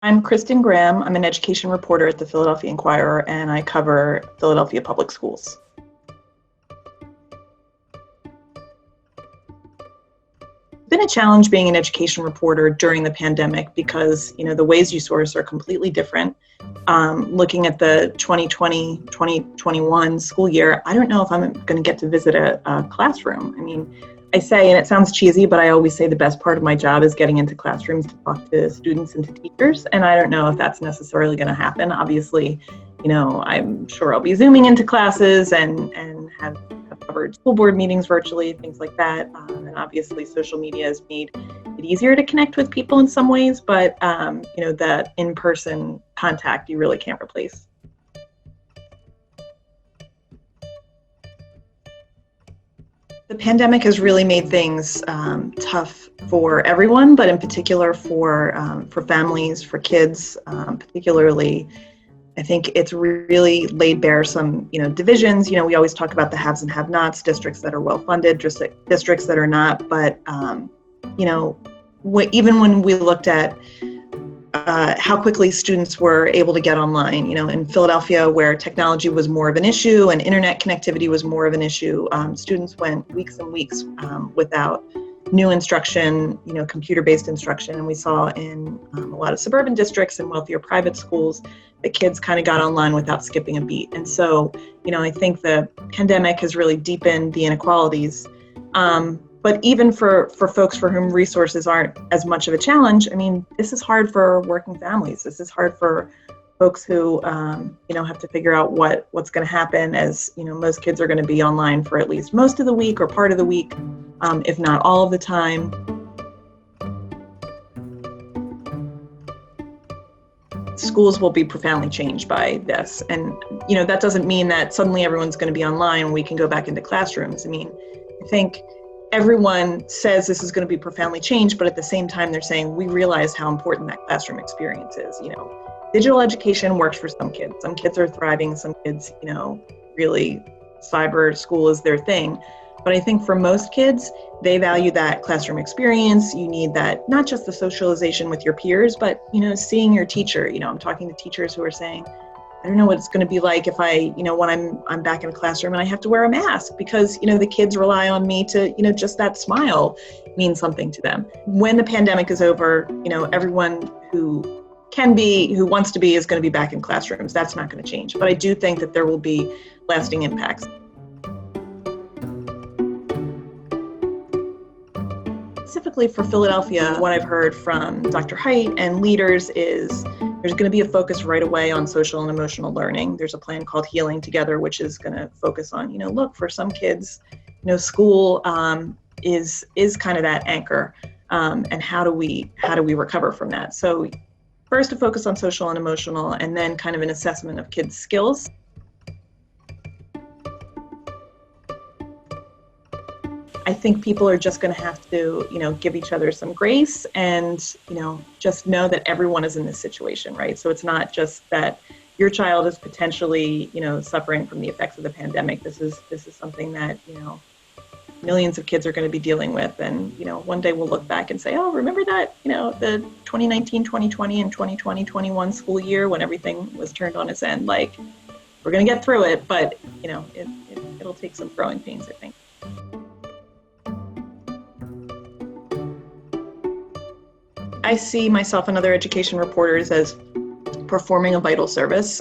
I'm Kristen Graham. I'm an education reporter at the Philadelphia Inquirer, and I cover Philadelphia public schools. It's been a challenge being an education reporter during the pandemic because, the ways you source are completely different. Looking at the 2020-2021 school year, I don't know if I'm going to get to visit a classroom. I say, and it sounds cheesy, but I always say the best part of my job is getting into classrooms to talk to students and to teachers. And I don't know if that's necessarily going to happen. Obviously, I'm sure I'll be Zooming into classes and have covered school board meetings virtually, things like that. And obviously, social media has made it easier to connect with people in some ways, but, that in-person contact you really can't replace. The pandemic has really made things tough for everyone, but in particular for families, for kids, particularly. I think it's really laid bare some, divisions. We always talk about the haves and have-nots, districts that are well-funded, districts that are not. But, even when we looked at how quickly students were able to get online, in Philadelphia, where technology was more of an issue and internet connectivity was more of an issue, students went weeks and weeks without new instruction, computer-based instruction. And we saw in a lot of suburban districts and wealthier private schools that kids kind of got online without skipping a beat. And so, I think the pandemic has really deepened the inequalities. But even for folks for whom resources aren't as much of a challenge, this is hard for working families. This is hard for folks who, have to figure out what's going to happen, as, most kids are going to be online for at least most of the week or part of the week, if not all of the time. Schools will be profoundly changed by this. And, that doesn't mean that suddenly everyone's going to be online and we can go back into classrooms. I think everyone says this is going to be profoundly changed, but at the same time, they're saying we realize how important that classroom experience is. Digital education works for some kids. Some kids are thriving. Some kids, really cyber school is their thing. But I think for most kids, they value that classroom experience. You need that, not just the socialization with your peers, but, seeing your teacher. I'm talking to teachers who are saying, I don't know what it's going to be like if when I'm back in a classroom and I have to wear a mask because, the kids rely on me to, just that smile means something to them. When the pandemic is over, everyone who wants to be is going to be back in classrooms. That's not going to change. But I do think that there will be lasting impacts. Specifically for Philadelphia, what I've heard from Dr. Haidt and leaders is there's going to be a focus right away on social and emotional learning. There's a plan called Healing Together, which is going to focus on, look, for some kids, school is kind of that anchor, and how do we recover from that? So first, a focus on social and emotional, and then kind of an assessment of kids' skills. I think people are just going to have to, give each other some grace and, just know that everyone is in this situation, right? So it's not just that your child is potentially, suffering from the effects of the pandemic. This is something that, millions of kids are going to be dealing with. And, one day we'll look back and say, oh, remember that, the 2019, 2020 and 2020-21 school year when everything was turned on its end. Like, we're going to get through it, but, it'll take some growing pains, I think. I see myself and other education reporters as performing a vital service.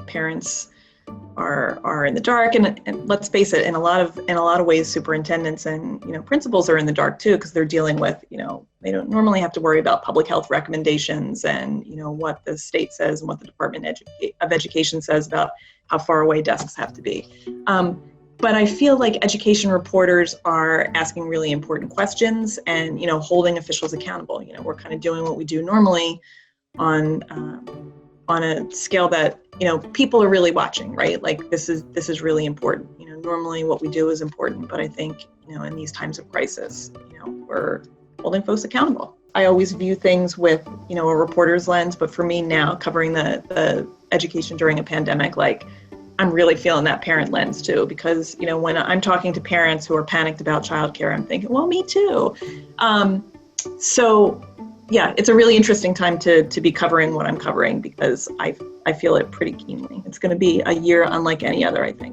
Parents are in the dark, and let's face it, in a lot of ways, superintendents and principals are in the dark too, because they're dealing with they don't normally have to worry about public health recommendations and what the state says and what the Department of Education says about how far away desks have to be. But I feel like education reporters are asking really important questions and, holding officials accountable. We're kind of doing what we do normally on a scale that, people are really watching, right? Like this is really important. Normally what we do is important, but I think, in these times of crisis, we're holding folks accountable. I always view things with, a reporter's lens, but for me now, covering the education during a pandemic, like, I'm really feeling that parent lens too, because, when I'm talking to parents who are panicked about childcare, I'm thinking, well, me too. So, yeah, it's a really interesting time to be covering what I'm covering because I feel it pretty keenly. It's going to be a year unlike any other, I think.